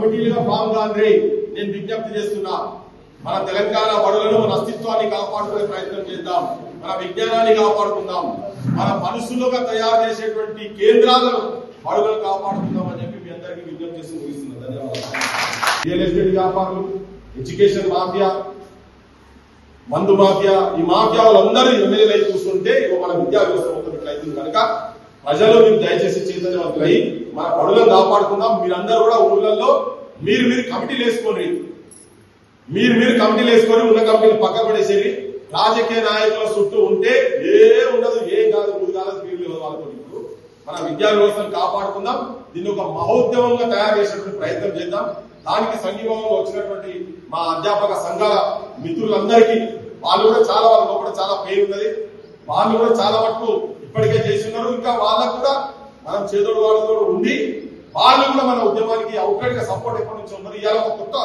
కమిటీలుగా form కాండి నేను విజ్ఞప్తి చేస్తున్నా. మన తెలంగాణ బడులను మన అస్తిత్వాన్ని కాపాడుకునే ప్రయత్నం చేద్దాం. మన విజ్ఞానాన్ని కాపాడుకుందాం. మన మనసులుగా తయారు చేసేటువంటి కేంద్రాలను బడులను కాపాడుకుందాం అని చెప్పి మీ అందరికీ విజ్ఞప్తి చేసి ముగిస్తున్నాను. ధన్యవాదాలు. రియల్ ఎస్టేట్ వ్యాపారులు, ఎడ్యుకేషన్ మాఫియా, మందు మాఫియా, ఈ మాఫియాలందరూ ఎమ్మెల్యేలై చూస్తుంటే మన విద్యా వ్యవస్థ అవుతుంది కనుక ప్రజలు మీరు దయచేసి చైతన్యవంతులై మన బడులను కాపాడుకుందాం. మీరందరూ కూడా ఊళ్ళల్లో మీరు కమిటీలు వేసుకోండి. మీరు కమిటీలు వేసుకొని ఉన్న కమిటీలు పక్క పడేసేవి. రాజకీయ నాయకుల చుట్టూ ఉంటే ఉండదు, ఏం కాదు, మూడు కాలం తీరులు వాళ్ళతో. మన విద్యా వ్యవస్థను కాపాడుకుందాం. దీన్ని ఒక మహోద్యమంగా తయారు చేసేటువంటి ప్రయత్నం చేద్దాం. దానికి సంఘీభావంగా వచ్చినటువంటి మా అధ్యాపక సంఘాల మిత్రులందరికీ వాళ్ళకు కూడా చాలా పేరు ఉన్నది. వాళ్ళు కూడా చాలా మటుకు ఇప్పటికే చేస్తున్నారు. ఇంకా వాళ్ళకు కూడా మనం చేదోడు వాళ్ళతో ఉండి వాళ్ళు కూడా మన ఉద్యమానికి అవుట్లెట్ గా సపోర్ట్ ఎప్పటి నుంచి ఉన్నారు. ఇవాళ ఒక కొత్త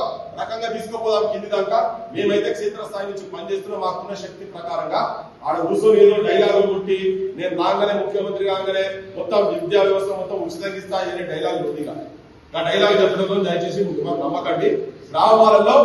రకంగా తీసుకుపోదాం కింది దాకా. మేమైతే క్షేత్రస్థాయి నుంచి పనిచేస్తున్నాం. మాకున్న శక్తి ప్రకారంగా ఆడ కూర్చొని ఏదో డైలాగులు కొట్టి నేను రాగానే ముఖ్యమంత్రి కాగానే మొత్తం విద్యా వ్యవస్థ మొత్తం ఉచితంగా ఇస్తా అనే డైలాగులు కొద్దిగా ఆ డైలాగ్ చెప్పడంలో దయచేసి నమ్మకండి. గ్రామాలలో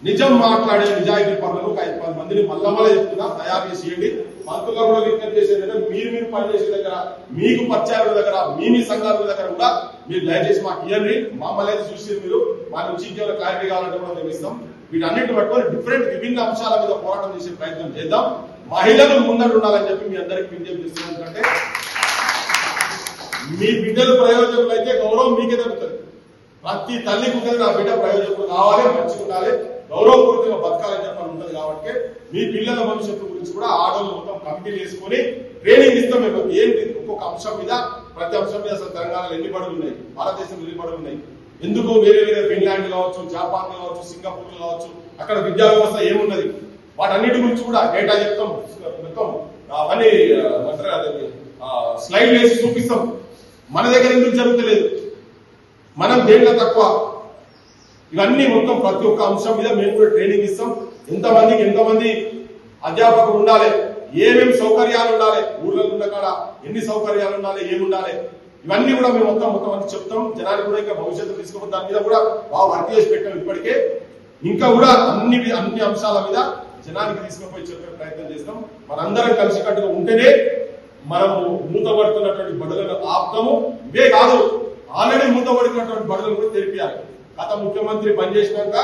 నిజం మాట్లాడే నిజాయితీ పనులను 5-10 మందిని మళ్ళా చెప్తున్నా తయారు చేసేయండి. మంత్రులు కూడా విజ్ఞప్తి చేసేది మీరు పనిచేసే దగ్గర, మీకు పరిచయాల దగ్గర, మీ సంఘాల దగ్గర కూడా మీరు దయచేసి మాకు ఇవ్వండి. మమ్మల్ని అయితే చూసి మీరు మా నుంచి ఇంకేమైనా క్లారిటీ కావాలంటే కూడా మేము ఇస్తాం. వీటన్నిటి పట్టుకొని విభిన్న అంశాల మీద పోరాటం చేసే ప్రయత్నం చేద్దాం. మహిళలు ముందడు ఉండాలని చెప్పి మీ అందరికీ విజ్ఞప్తి చేస్తున్నాం. ఎందుకంటే మీ బిడ్డలు ప్రయోజకులు అయితే గౌరవం మీకే దొరుకుతుంది. ప్రతి తల్లికి ఉంటుంది నా బిడ్డ ప్రయోజకులు కావాలి, మంచిగా ఉండాలి, గౌరవపూర్వకంగా బతకాలని చెప్పని ఉంటుంది. కాబట్టి మీ పిల్లల భవిష్యత్తు గురించి కూడా ఆడవాళ్ళు మొత్తం కమిటీలు వేసుకొని ట్రైనింగ్ ఇస్తాం. మేము ఏంటి ఒక్కొక్క అంశం మీద, ప్రతి అంశం మీద అసలు తెలంగాణలో ఎన్ని బడులు ఉన్నాయి, భారతదేశంలో ఎన్ని బడులు ఉన్నాయి, ఎందుకు వేరే ఫిన్లాండ్ కావచ్చు, జపాన్ కావచ్చు, సింగపూర్ కావచ్చు, అక్కడ విద్యా వ్యవస్థ ఏమున్నది, వాటన్నిటి గురించి కూడా డేటా చెప్తాం. మొత్తం అవన్నీ స్లైడ్ వేసి చూపిస్తాం. మన దగ్గర ఎందుకు జరుగుతలేదు, మనం దేంట్లో తక్కువ, ఇవన్నీ మొత్తం ప్రతి ఒక్క అంశం మీద మేము కూడా ట్రైనింగ్ ఇస్తాం. ఎంతమంది అధ్యాపకులు ఉండాలి, ఏమేమి సౌకర్యాలు ఉండాలి, ఊర్లో ఉన్న కాడ ఎన్ని సౌకర్యాలు ఉండాలి, ఏముండాలి, ఇవన్నీ కూడా మేము మొత్తం అంతా చెప్తాం. జనానికి కూడా ఇంకా భవిష్యత్తు తీసుకోవడం దాని మీద కూడా బాగా వర్క్ చేసి పెట్టాం. ఇప్పటికే ఇంకా కూడా అన్ని అంశాల మీద జనానికి తీసుకుపోయి చెప్పే ప్రయత్నం చేస్తాం. మనందరం కలిసికట్టుగా ఉంటేనే మనము మూతపడుతున్నటువంటి బడులను ఆపుతాము. ఇవే కాదు, ఆల్రెడీ మూతపడుతున్నటువంటి బడులను కూడా తెలిపారు. గత ముఖ్యమంత్రి పనిచేసినాక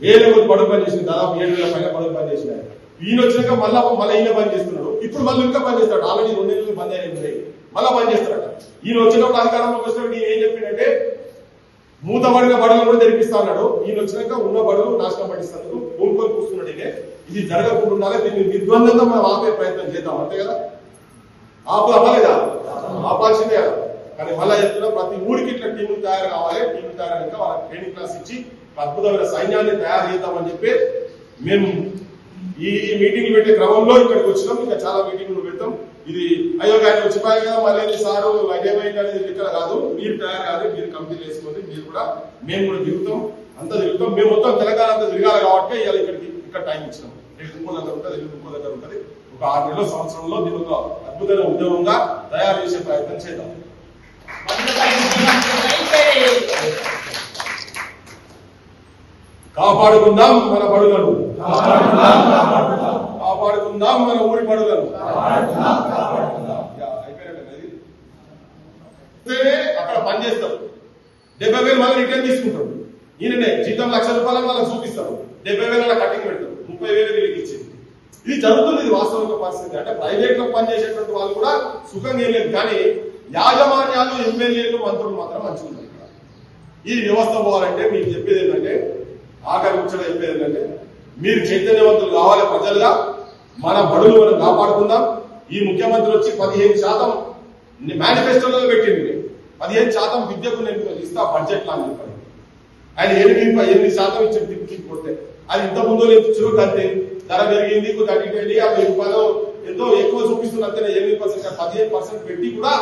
7,000 బడులు పనిచేసింది, దాదాపు 7,000 పైన బడులు పనిచేసినాయి. ఈయన వచ్చినాక మళ్ళీ ఈయన పనిచేస్తున్నాడు. ఇప్పుడు మళ్ళీ ఇంకా పనిచేస్తాడు. ఆల్రెడీ 2 నెలలు బంద్ అయినాయి, మళ్ళీ పనిచేస్తాడట. ఈయన వచ్చినప్పుడు అధికారంలోకి వచ్చినప్పుడు ఈయన ఏం చెప్పిందంటే మూతబడిన బడులను కూడా తెరిపిస్తా అన్నాడు. ఈయన వచ్చినాక ఉన్న బడులు నాశనం పట్టిస్తాడు, పూనుకొని కూర్చున్నాడు. ఇది జరగకుండా ఉండాలి. దీన్ని నిర్బంధంగా మనం ఆపే ప్రయత్నం చేద్దాం. అంతే కదా, అవ్వలేదా, ఆపాల్సిందే కదా. కానీ మళ్ళీ చెప్తున్నా, ప్రతి ఊరికి ఇట్లా టీములు తయారు కావాలి. టీములు తయారైనాక వాళ్ళకి ట్రైనింగ్ క్లాస్ ఇచ్చి అద్భుతమైన సైన్యాన్ని తయారు చేద్దామని చెప్పి మేము ఈ మీటింగ్లు పెట్టే క్రమంలో ఇక్కడికి వచ్చినాం. ఇంకా చాలా మీటింగ్లు పెడతాం. ఇది అయ్యో ఆయన వచ్చిపోయాయి కదా మళ్ళీ సారు అదేమైంది అనేది ఇక్కడ కాదు. మీరు తయారు కాదు, మీరు కంపెనీ వేసుకోండి. మీరు కూడా మేము కూడా తిరుగుతాం, అంతా తిరుగుతాం. మేము మొత్తం తెలంగాణ అంతా తిరగాలి కాబట్టి ఇవాళ ఇక్కడ టైం ఇచ్చినాం. రేపు ఇంకో దగ్గర ఉంటుంది, ఇంకో దగ్గర ఉంటుంది. ఒక 6 నెలల సంవత్సరంలో దీని ఒక అద్భుతమైన ఉద్యమంగా తయారు చేసే ప్రయత్నం చేద్దాం. కాపాడుకుందాం మన బడులను, కాపాడుకుందాం మన ఊరి బడులను. అక్కడ పనిచేస్తారు, 70,000 మళ్ళీ రిటర్న్ తీసుకుంటాడు. ఈయననే జీతం 1,00,000 రూపాయలు వాళ్ళకి చూపిస్తారు, 70,000 కటింగ్ పెడతారు, 30,000 వీళ్ళకి ఇచ్చింది. ఇది జరుగుతుంది. ఇది వాస్తవిక పరిస్థితి. అంటే ప్రైవేట్ లో పనిచేసేటువంటి వాళ్ళు కూడా సుఖంగా ఏం లేదు. కానీ యాజమాన్యాలు, ఎమ్మెల్యేలు, మంత్రులు మాత్రం మంచిగా ఉన్నారు. ఈ వ్యవస్థ పోవాలంటే మీకు చెప్పేది ఏంటంటే, ఆఖరి ముచ్చట చెప్పేది ఏంటంటే, మీరు చైతన్యవంతులు కావాలి. ప్రజలుగా మన బడులు మనం కాపాడుకుందాం. ఈ ముఖ్యమంత్రి వచ్చి 15% మేనిఫెస్టోలో పెట్టింది. 15% విద్యకు నేను ఇస్తా బడ్జెట్ లా అని చెప్పారు. ఆయన 8% ఇచ్చి తీసుకుంటే అది ఇంత ముందు ఇచ్చారు. కంటే ధర పెరిగింది, తగ్గిపోయింది. 50 రూపాయలు ఎంతో ఎక్కువ చూపిస్తుంది అంతే. 8% 15% పెట్టి కూడా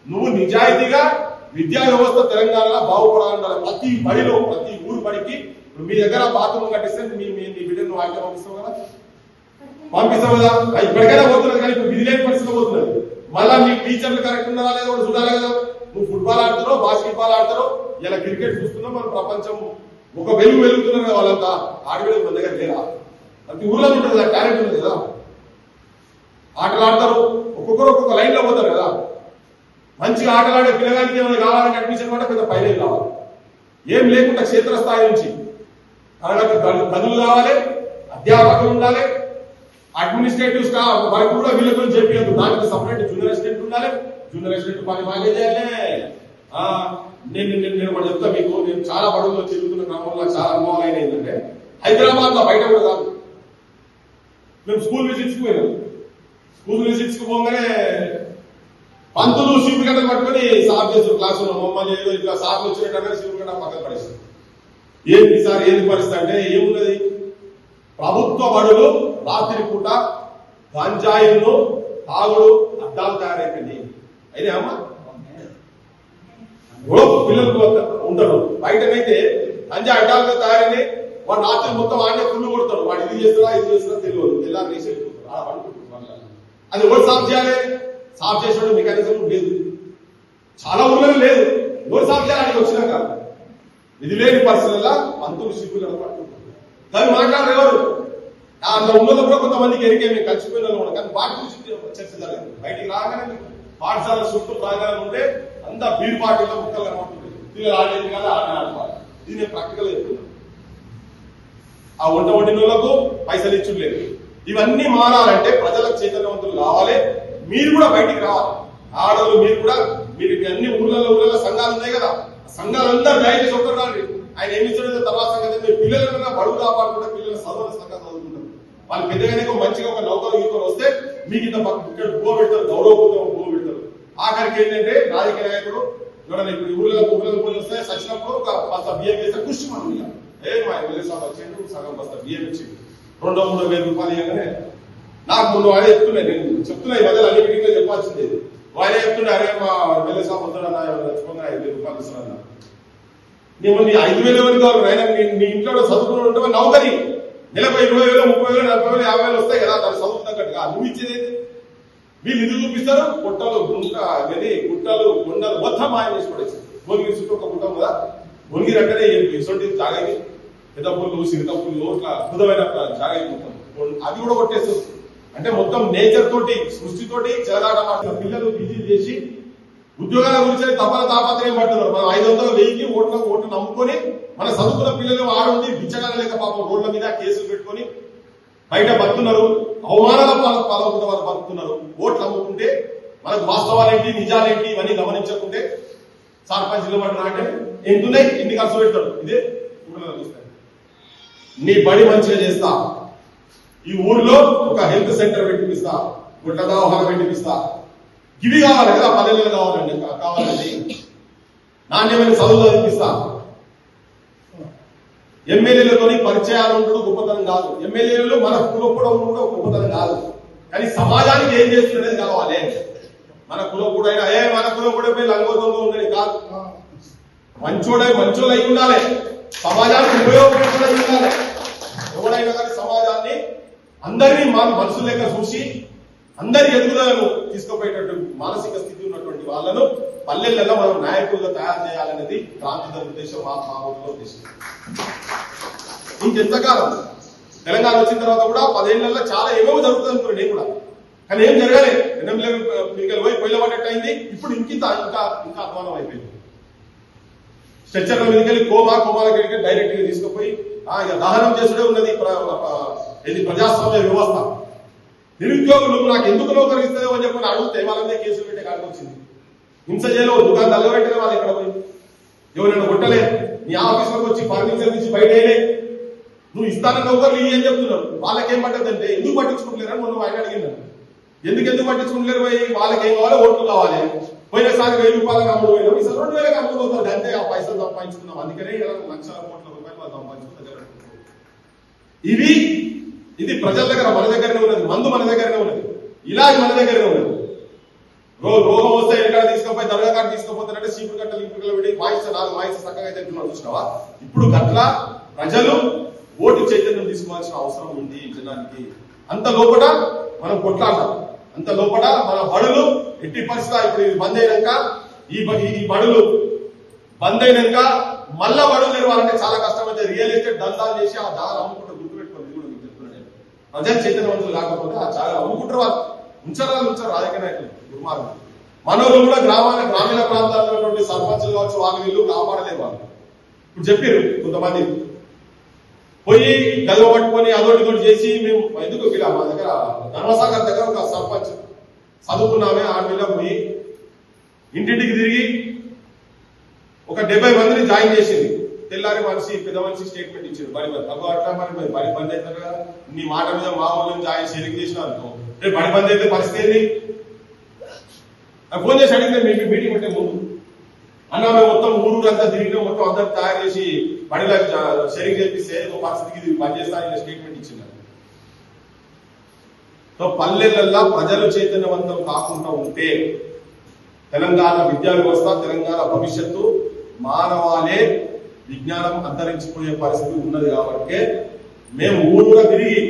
నువ్వు నిజాయితీగా విద్యా వ్యవస్థ తెలంగాణలో బాగుపడాలంటారు. ప్రతి బడిలో, ప్రతి ఊరు బడికి మీ దగ్గర బాత్రూమ్ కట్టిస్తే మీ బిడ్డను వాయిదా పంపిస్తావు కదా, ఇప్పటికైనా పోతున్నారు. కానీ ఇప్పుడు విధి లేని పరిస్థితి పోతున్నారు. మళ్ళా మీ టీచర్లు కరెక్ట్ ఉన్నారా లేదా చూడాలి కదా. నువ్వు ఫుట్బాల్ ఆడతారో బాస్కెట్బాల్ ఆడతారో ఇలా క్రికెట్ చూస్తున్నాం. మన ప్రపంచం ఒక వెలుగుతున్నారు కదా వాళ్ళంతా. ఆడవేళ మన దగ్గర లేరా? ప్రతి ఊర్లో ఉంటుంది కదా, టాలెంట్ ఉంది కదా, ఆటలు ఆడతారు. ఒక్కొక్కరు ఒక్కొక్క లైన్ లో పోతారు కదా. మంచిగా ఆటలాడే పిల్లగానికి ఏమైనా కావాలంటే అడ్మిషన్ కూడా పెద్ద పైన కావాలి. ఏం లేకుండా క్షేత్రస్థాయి నుంచి తరగతి గదులు కావాలి, అధ్యాపకులు ఉండాలి, అడ్మినిస్ట్రేటివ్ స్టాఫ్ వారికి కూడా వీళ్ళతో చెప్పేందుకు దానికి సపరేట్ జూనియర్ అసిస్టెంట్ ఉండాలి. జూనియర్ అసిస్టెంట్ పని బాగా చేయాలి. నేను ఒకటి చెప్తా మీకు. నేను చాలా బడుల్లో తిరుగుతున్న క్రమంలో చాలా అనుభవాలు అయినా ఏంటంటే, హైదరాబాద్ లో బయట కూడా కాదు, మేము స్కూల్ విజిట్స్ కి పోయినాం. స్కూల్ విజిట్స్ కి పోగానే పంతులు సీపులు గంటలు పట్టుకొని సాఫ్ చేస్తారు క్లాసులో. మమ్మల్ని ఏదో ఇట్లా సార్లు వచ్చినట్టు సీపులు గంట పక్కన పడేస్తారు. ఏంటి సార్ ఏంటి పరిస్థితి అంటే, ఏమున్నది, ప్రభుత్వ బడులు రాత్రి పూట గంజాయిలు తాగుడు అడ్డాలు తయారైపోయింది. అయితే అమ్మా పిల్లలు ఉంటారు. బయటనైతే గంజా అడ్డాలుగా తయారైనాయి. వాడు రాత్రి మొత్తం ఆడే ఫుల్ కొడతాడు. వాడు ఇది చేస్తారా తెలియదు. ఎలా రేసి అది ఎవరు సాఫ్ చేయాలి? సాఫ్ చేసిన మెకానిజం లేదు, చాలా ఊళ్ళో లేదు. ఎవరు సాఫ్ చేయాలి? వచ్చినాక ఇది లేని పరిస్థితుల్లో పంతులు సిగ్గులు దాన్ని మాట్లాడరు ఎవరు. అందులో ఉన్నదో కూడా కొంతమందికి ఎరికే మేము కలిసిపోయిన వాళ్ళు. కానీ వాటి గురించి చర్చ జరగదు. బయటికి రాగానే పాఠశాల చుట్టూ ప్రాంగణం ఉంటే అంతా బీర్ పార్టీలో ముక్కలు కనబడుతుంది. పిల్లలు ఆడేది కాదు, ఆడవాలి. ఇది నేను ప్రాక్టికల్ చెప్తున్నాను. ఆ వంట వండిన వాళ్ళకు పైసలు ఇచ్చులేదు. ఇవన్నీ మారాలంటే ప్రజలకు చైతన్యవంతులు కావాలి. మీరు కూడా బయటికి రావాలి. ఆడవాళ్ళు మీరు కూడా, మీరు అన్ని ఊళ్ళలో సంఘాలు ఉన్నాయి కదా, సంఘాలందరూ దయచేసి ఒక్కరు రాండి. ఆయన ఏమి ఇచ్చాడో తర్వాత సంగతి. మీరు పిల్లలన్నా బడుగు కాపాడుకుంటే పిల్లల చదువుల సంఘం చదువుకుంటారు. వాళ్ళు పెద్దగానే మంచిగా ఒక నౌకరు గీకలు వస్తే మీకు ఇంత ఇక్కడ గో పెడతారు, గౌరవపూర్వకం గో పెడతారు. ఆఖరికి ఏంటంటే రాజకీయ నాయకుడు ఎవరైనా ఇప్పుడు ఊళ్ళో పోలి వస్తే సచ్చినప్పుడు కొంత బియ్యం వేస్తే కృషి మనం ఇక మా ఎమ్మెల్యే సాబ్ వచ్చేది సగం బస్తా బియ్యం ఇచ్చింది 200,000 రూపాయలు ఇవ్వగానే నాకు ముందు వాడే చెప్తున్నాయి. నేను చెప్తున్నా ఈ మధ్యలో అన్ని మీటింగ్ లో చెప్పాల్సింది. వాడే చెప్తుండే, అరే మా ఎమ్మెల్యే సాబ్ వద్దాడన్నా తెచ్చుకున్నా 5,000 రూపాయలు ఇస్తున్నా. నేను నీ 5,000 ఎవరికి కావాలి? ఆయన నీ ఇంట్లో చదువుకుని ఉంటే నౌకరి నెలకు 20,000, 30,000, 40,000, 50,000 వస్తాయి కదా. దాన్ని చదువు తగ్గట్టుగా నువ్వు ఇచ్చేది వీళ్ళు ఇది చూపిస్తారు. గుట్టలు గుట్టలు కొండలు మొత్తం మాయం చేసి పడేస్తారు. భువనగిరి చుట్టూ ఒక గుట్టం కదా, భువనగిరి అంటేనే ఇటువంటి జాగాయి పెద్ద పుల్లు సిరిక పుల్లు ఇట్లా అద్భుతమైన జాగాయి మొత్తం అది కూడా కొట్టేస్తుంది. అంటే మొత్తం నేచర్ తోటి సృష్టితోటి చెలగాట పిల్లలు బిజీ చేసి ఉద్యోగాల గురించి తాపత్రయం పడుతున్నారు. మనం 500, 1000కి ఓట్లు నమ్ముకొని మన చదువుకున్న పిల్లలు ఆడుంది బిచ్చగాల లేక పాపం రోడ్ల మీద కేసులు పెట్టుకొని బయట బతున్నారు. అవమానాల పాలవుతున్న వాళ్ళు బతుకుతున్నారు. ఓట్లు అమ్ముకుంటే మనకు వాస్తవాలేంటి నిజాలేంటి ఇవన్నీ గమనించకుంటే సర్పంచ్లు పట్టిన అంటే ఎందున్నాయి, ఎన్ని ఖర్చు పెడతాడు. ఇదే ఊళ్ళో చూస్తాను. నీ బడి మంచిగా చేస్తా, ఈ ఊర్లో ఒక హెల్త్ సెంటర్ పెట్టిపిస్తా, గుడ్ల దవాఖాన పెట్టిపిస్తా. ఇవి కావాలి కదా, పల్లెలు కావాలండి. నాణ్యమైన చదువు చదివిస్తా. ఎమ్మెల్యేలతో పరిచయాలు ఉండడం గొప్పతనం కాదు. ఎమ్మెల్యేలు మన కులపడం కూడా గొప్పతనం కాదు. కానీ సమాజానికి ఏం చేస్తున్నది కావాలి. మన కులపుడైనా మన కులపుడైపోయి లంగోతంగా ఉండేది కాదు. మంచోళ్ళు అయి ఉండాలి. సమాజానికి ఉపయోగపడే ఉండాలి. ఎవడైనా కానీ సమాజాన్ని అందరినీ మనసు లెక్క చూసి అందరి ఎదుగుదలను తీసుకుపోయేటట్టు మానసిక స్థితి ఉన్నటువంటి వాళ్ళను పల్లెలలో మనం నాయకులుగా తయారు చేయాలనేది క్రాంతి ఉద్దేశం, మా ఉద్దేశం. ఇంకెంతకాలం తెలంగాణ వచ్చిన తర్వాత కూడా 10 ఏళ్లలో చాలా ఏమో జరుగుతుంది అనుకున్నాను నేను కూడా. కానీ ఏం జరగాలి. మీకు పోయి పొయ్యిలో పడ్డట్టు అయింది. ఇప్పుడు ఇంకా అధ్వానం అయిపోయింది. స్ట్రెచ్చర్ల మీదకి వెళ్ళి కోమాలకి డైరెక్ట్ గా తీసుకుపోయి దహనం చేసుడే ఉన్నది. ఇది ప్రజాస్వామ్య వ్యవస్థ. నిరుద్యోగులు నాకు ఎందుకు నౌకరిస్తుందో అని చెప్పి అడిగితే వాళ్ళ మీద కేసులు పెట్టే కాడికి వచ్చింది. హింస చేయలో దుకాణం తగ్గబెట్టిన వాళ్ళు ఇక్కడ పోయి ఎవరైనా కొట్టలే, నీ ఆఫీసులకు వచ్చి ఫర్నిచర్ నుంచి బయటలే, నువ్వు ఇస్తానన్న నౌకర్లు ఇవి అని చెప్తున్నారు. వాళ్ళకేం పట్టదంటే ఎందుకు పట్టించుకుంటలేరని మొన్న ఆయన అడిగినాను. ఎందుకు పట్టించుకుంటలేరు? పోయి వాళ్ళకి ఏం కావాలి, ఓట్లు కావాలి. పోయినసారి 1000 రూపాయలకు అమ్ముడు పోయినాం, ఈసారి 2000కి అమ్ముడు పోతారు. అంతే ఆ పైసలు సంపాదించుకున్నాం. అందుకనే లక్షల కోట్ల రూపాయలు వాళ్ళు సంపాదించుకుని ఇది ప్రజల దగ్గర మన దగ్గరనే ఉన్నది. మందు మన దగ్గరనే ఉన్నది. ఇలాగ మన దగ్గరనే ఉన్నది. రోగం వస్తే ఎక్కడ తీసుకుపోయి దర్గా కాడ తీసుకుపోతారంటే సీపులు గట్టలు ఇంపులు పెట్టి వాయిస్ చక్కగా అయితే చూసినావా. ఇప్పుడు గట్ల ప్రజలు ఓటు చైతన్యం తీసుకోవాల్సిన అవసరం ఉంది జనానికి. అంత లోపల మనం కొట్లాడతాం. అంత లోపల మన బడులు ఎట్టి పరిస్థితి ఇప్పుడు బంద్ అయినాక ఈ బడులు బంద్ అయినాక మళ్ళా బడులు నిర్వాలంటే చాలా కష్టమైతే రియల్ ఎస్టేట్ దందాలు చేసి ఆ జాగా అమ్ముకుంటారు. గుర్తుపెట్టుకోండి కూడా మీకు చెప్తున్నాను. ప్రజలు చైతన్యవంతులు కాకపోతే ఆ జాగా అమ్ముకుంటారు. వాళ్ళు ఉంచారు రాజకీయ నాయకులు దుర్మార్గం. మనోళ్ళు కూడా గ్రామీణ ప్రాంతాల్లో సర్పంచులు కావచ్చు వాళ్ళు వీళ్ళు కాపాడలేదు. వాళ్ళు ఇప్పుడు చెప్పారు కొంతమంది పోయి గదివ పట్టుకొని అదొకటి చేసి మేము ఎందుకు ఇలా మా దగ్గర ధర్మసాగర్ దగ్గర ఒక సర్పంచ్ చదువుకున్నామే ఆడపిల్ల పోయి ఇంటింటికి తిరిగి ఒక 70 మందిని జాయిన్ చేసింది. తెల్లారి పెద్ద మనిషి స్టేట్మెంట్ ఇచ్చారు. అట్లా బడి బంద్ అవుతారు కదా, నీ మాట మీద మా వాళ్ళని జాయిన్ షేరింగ్ చేసిన అనుకో రేపు బడి బంద్ అయితే పరిస్థితి ఏంది? ఫోన్ చేసి అడిగితే మీకు మీటింగ్ ఉంటే ముందు అన్న మేము మొత్తం ఊరంతా తిరిగినా మొత్తం అందరూ తయారు చేసి బడిలో షేరింగ్ చేపిస్తే ఒక పరిస్థితికి ఇది బంద్ చేస్తానని స్టేట్మెంట్ ఇచ్చింది. సో పల్లెలల్లో ప్రజలు చైతన్యవంతం కాకుండా ఉంటే తెలంగాణ విద్యా వ్యవస్థ, తెలంగాణ భవిష్యత్తు మానవాలే విజ్ఞానం అంతరించిపోయే పరిస్థితి ఉన్నది. కాబట్టి మేము ఊరుగా తిరిగి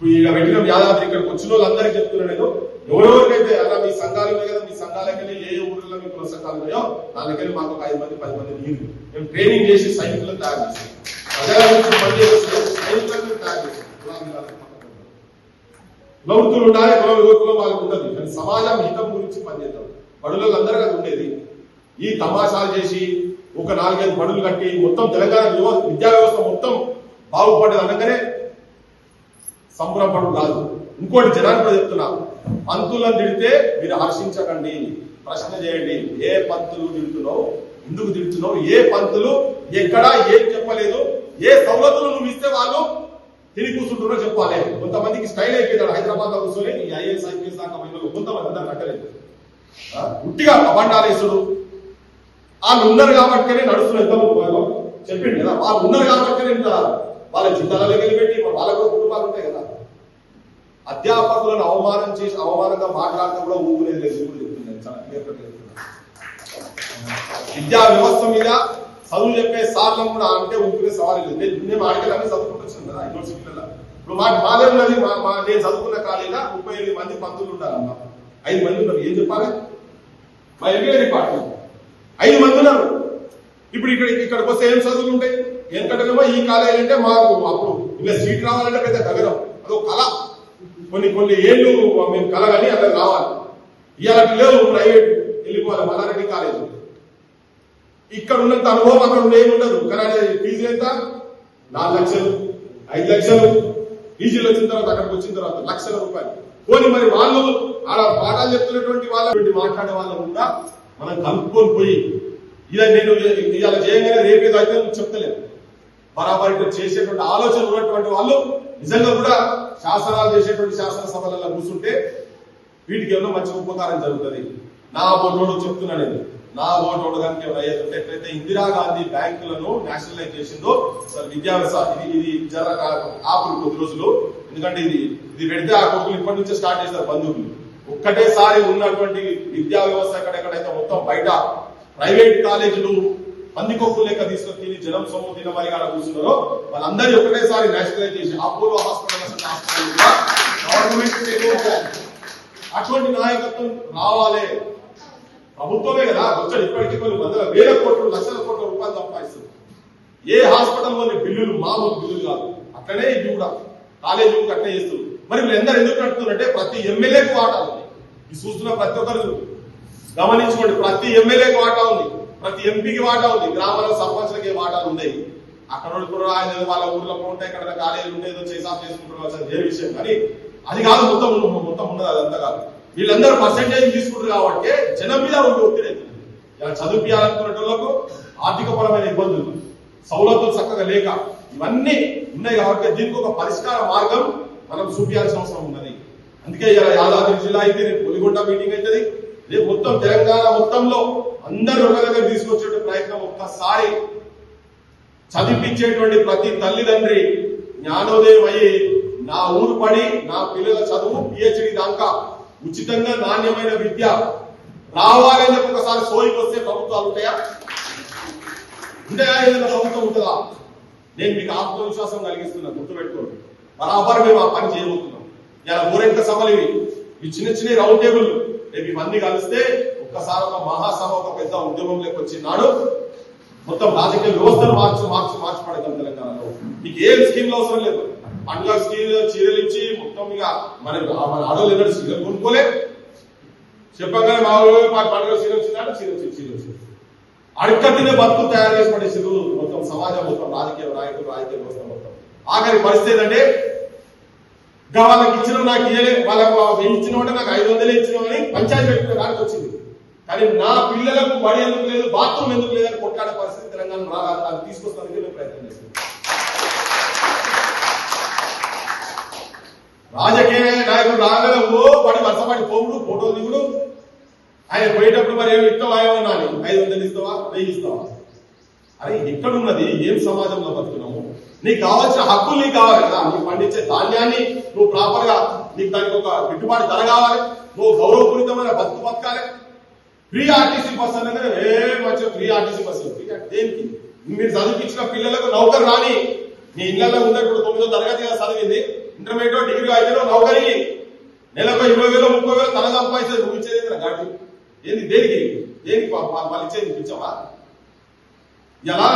ఇక పెట్టిన యాదాద్రి ఇక్కడికి వచ్చిన వాళ్ళందరికీ చెప్తున్నా నేను, ఎవరెవరికైతే అలా మీ సంఘాలు ఉన్నాయి కదా, మీ సంఘాలకెళ్ళి ఏ ఊర్లో మీ కుల సంఘాలు ఉన్నాయో దానికెళ్ళి మాకు ఒక 5 మంది 10 మంది మీరు మేము ట్రైనింగ్ చేసి సైనికులను తయారు చేస్తాం. ప్రజల గురించి పనిచేసే సైనికులను తయారు చేస్తాం. కులవృత్తులు ఉండాలి, కులం వాళ్ళకు ఉండదు. కానీ సమాజం హితం గురించి పనిచేద్దాం. బడులలో అందరూ అది ఉండేది. ఈ తమాషాలు చేసి ఒక 4-5 బడులు కట్టి మొత్తం తెలంగాణ విద్యా వ్యవస్థ మొత్తం బాగుపడేది అనగానే సంబరపడు కాదు. ఇంకోటి జనాన్ని కూడా చెప్తున్నా, పంతులను తిడితే మీరు హర్షించకండి, ప్రశ్న చేయండి. ఏ పంతులు తిడుతున్నావు, ఎందుకు తిడుతున్నావు, ఏ పంతులు ఎక్కడా ఏం చెప్పలేదు, ఏ సవలతులు నువ్వు ఇస్తే వాళ్ళు తిరిగి కూర్చుంటున్నారో చెప్పాలి. కొంతమందికి స్టైల్ అయిపోతాడు హైదరాబాద్ లో కూర్చొని ఐఏఎస్ ఐపీఎస్ దాకా కొంతమంది అందరూ కట్టలేదు. ఉట్టిగా అబండాలేసుడు వాళ్ళు ఉన్నారు కాబట్టి నడుస్తున్న చెప్పిండు కదా, వాళ్ళు ఉన్నారు కాబట్టి వాళ్ళ జిల్లాలకు వెళ్ళిపెట్టి వాళ్ళకు కుటుంబాలు ఉంటాయి కదా. అధ్యాపకులను అవమానం చేసి అవమానంగా మాట్లాడితే కూడా ఊపిలేదు లేదు. చెప్తున్నాను చాలా క్లియర్ కట్ చెప్తున్నాను. విద్యా వ్యవస్థ మీద చదువు చెప్పే సార్లు కూడా అంటే ఊపిరే సవాల్ లేదు. మేము ఆడికెళ్ళని చదువుకుంటున్నాం కదా యూనివర్సిటీలలో. ఇప్పుడు మా దగ్గర నేను చదువుకున్న కాలేజీలో 38 మంది పంతులు ఉంటారమ్మా. 5 మంది ఉన్నారు. ఏం చెప్పాలి? మా ఎంబీఏ డిపార్ట్మెంట్ 5 మంది ఉన్నారు. ఇప్పుడు ఇక్కడికి వస్తే ఏం చదువులు ఉంటాయి? ఎందుకంటేమో ఈ కాలేజీ అంటే మాకు అప్పుడు ఇంకా సీట్ రావాలంటే పెద్ద గగనం, అదో కళ. కొన్ని ఏళ్ళు మేము కళ కానీ అక్కడ రావాలి. ఇవాళ లేవు, ప్రైవేట్ వెళ్ళిపోవాలి. మల్లారెడ్డి కాలేజీ ఇక్కడ ఉన్నంత అనుభవం అక్కడ ఏముండదు. కానీ ఫీజు ఎంత? 4 లక్షలు 5 లక్షలు. పీజీలు వచ్చిన తర్వాత అక్కడికి వచ్చిన తర్వాత లక్షల రూపాయలు. పోనీ మరి వాళ్ళు ఆడ పాఠాలు చెప్తున్నటువంటి వాళ్ళ మాట్లాడే వాళ్ళు కూడా మనం కలుపుకొని పోయి ఇలా నేను ఇవాళ చేయగానే రేపేదో అయితే చెప్తలేదు. బరాబరి చేసేటువంటి ఆలోచన ఉన్నటువంటి వాళ్ళు నిజంగా కూడా శాసనాలు చేసేటువంటి శాసనసభలలో కూర్చుంటే వీటికి ఏమన్నా మంచి ఉపకారం జరుగుతుంది. నా ఓటోడు చెప్తున్నాను, నా ఓటోడు కనుక ఏమైనా అయ్యేదంటే ఎట్లయితే ఇందిరాగాంధీ బ్యాంకులను నేషనలైజ్ చేసిందో సార్ విద్యా వ్యవస్థ ఇది జర ఆపులు కొద్ది రోజులు. ఎందుకంటే ఇది పెడితే ఆ కొడుకులు ఇప్పటి నుంచే స్టార్ట్ చేస్తారు బంధువులు. ఒక్కటేసారి ఉన్నటువంటి విద్యా వ్యవస్థ ఎక్కడెక్కడైతే మొత్తం బయట ప్రైవేట్ కాలేజీలు పందికొక్కులు లెక్క తీసుకొని జనం సొమ్ము తినమని కాడ కూర్చున్నారో వాళ్ళందరూ ఒకటేసారి నేషనలైజ్ చేసి అపోలో హాస్పిటల్ గవర్నమెంట్ అటువంటి నాయకత్వం రావాలి. ప్రభుత్వమే కదా వచ్చాడు. ఇప్పటికీ కొన్ని 100,000 కోట్లు 1,00,000 కోట్ల రూపాయలు సంపాదిస్తుంది. ఏ హాస్పిటల్లోని బిల్లులు మామూలు బిల్లులు కాదు. అట్లనే ఇది కూడా కాలేజీ అట్లనే చేస్తుంది. మరి వీళ్ళందరూ ఎందుకు నడుతుందంటే ప్రతి ఎమ్మెల్యేకి వాటా ఉంది. ఇది చూస్తున్న ప్రతి ఒక్కరు గమనించుకోండి. ప్రతి ఎమ్మెల్యేకి వాటా ఉంది, ప్రతి ఎంపీకి వాటా ఉంది, గ్రామాల సర్పంచ్లకి వాటాలు ఉన్నాయి. అక్కడ కూడా ఆయన వాళ్ళ ఊర్లో ఉంటాయి, ఇక్కడ కాలేజీలు ఉండేదో చేసాఫ్ చేసుకుంటున్నారు వేరే విషయం. కానీ అది కాదు మొత్తం ఉన్నది. అదంతా కాదు. వీళ్ళందరూ పర్సెంటేజ్ తీసుకుంటారు కాబట్టి జనం మీద ఒత్తిడి అవుతుంది. ఇలా చదువుకోవాలనుకునేటోళ్లకు ఆర్థిక పరమైన ఇబ్బందులు, సౌలతులు చక్కగా లేక ఇవన్నీ ఉన్నాయి కాబట్టి దీనికి ఒక పరిష్కార మార్గం మనం చూపించాల్సిన అవసరం ఉన్నది. అందుకే ఇలా యాదాద్రి జిల్లా అయితే రేపు పులిగొండ మీటింగ్ అవుతుంది. రేపు మొత్తం తెలంగాణ మొత్తంలో అందరూ ఒక దగ్గర తీసుకొచ్చే ప్రయత్నం. ఒక్కసారి చదివించేటువంటి ప్రతి తల్లిదండ్రి జ్ఞానోదయం అయ్యి నా ఊరు పడి నా పిల్లల చదువు పిహెచ్డి దాకా ఉచితంగా నాణ్యమైన విద్య రావాలని ఒకసారి సోయికి వస్తే ప్రభుత్వాలు ఉంటాయా? ఏదైనా ప్రభుత్వం ఉంటుందా? నేను మీకు ఆత్మవిశ్వాసం కలిగిస్తున్నా, గుర్తుపెట్టుకోండి. బరాబర్ మేము ఆ పని చేయబోతున్నాం. ఇలా ఊరెంక సభలు ఇవి చిన్న రౌండ్ టేబుల్ రేపు ఇవన్నీ కలిస్తే ఒక ఒక్కసారి ఒక మహాసభ ఒక పెద్ద ఉద్యమంలోకి వచ్చినాడు మొత్తం రాజకీయ వ్యవస్థను మార్చిపడతాం తెలంగాణలో. నీకు ఏం స్కీమ్లు అవసరం లేదు. పండుగ చీరలు ఇచ్చి మొత్తం ఇక మన ఆడవాళ్ళు ఎన్నడూ చీరలు కొనుక్కోలే. చెప్పగానే మా పండుగ చీర వచ్చిందంటే చీర వచ్చింది. అడక్క తినే బతుకు తయారు చేసి పడేసారు మొత్తం సమాజం, మొత్తం రాజకీయ నాయకులు, రాజకీయ వ్యవస్థ మొత్తం. ఆఖరి పరిస్థితి ఏంటంటే వాళ్ళకి ఇచ్చిన నాకు ఇయ్యలే, వాళ్ళకు ఇచ్చిన అంటే నాకు 500 ఇచ్చినామని పంచాయతీ పెట్టుకునే దానికి వచ్చింది. కానీ నా పిల్లలకు బడి ఎందుకు లేదు, బాత్రూమ్ ఎందుకు లేదని కొట్లాడే పరిస్థితి తెలంగాణ అది తీసుకొస్తానికి మేము ప్రయత్నం చేస్తున్నాం. రాజకీయ నాయకుడు రాగానే పడి వర్షపడి పోవుడు, ఫోటోలు దిగుడు. ఆయన పోయేటప్పుడు మరి ఏమి ఇస్తావా ఏమన్నా 500 ఇస్తావా, 1000 ఇస్తావా? అరే ఎక్కడున్నది, ఏం సమాజంలో బతుకున్నాము? నీకు కావాల్సిన హక్కులు నీకు కావాలి కదా. నువ్వు పండించే ధాన్యాన్ని నువ్వు ప్రాపర్ గా నీకు దానికి ఒక గిట్టుబాటు ధర కావాలి. నువ్వు గౌరవపూరితమైన బతుకు బతకాలి. ఫ్రీ ఆర్టీసీ బస్ అనగానే మంచిగా ఫ్రీ ఆర్టీసీ బస్సు. దేనికి? మీరు చదివించిన పిల్లలకు నౌకరు రాని. నీ ఇళ్లలో ఉన్నప్పుడు 9వ తరగతి చదివింది, ఇంటర్మీడియట్ డిగ్రీ అయితే నౌకరి నెలకు 20,000 30,000 తన సంపాదించేది. నువ్వు ఇచ్చేది గాడి ఏంది? దేనికి వాళ్ళు ఇచ్చేది ఇచ్చావా? ఇలా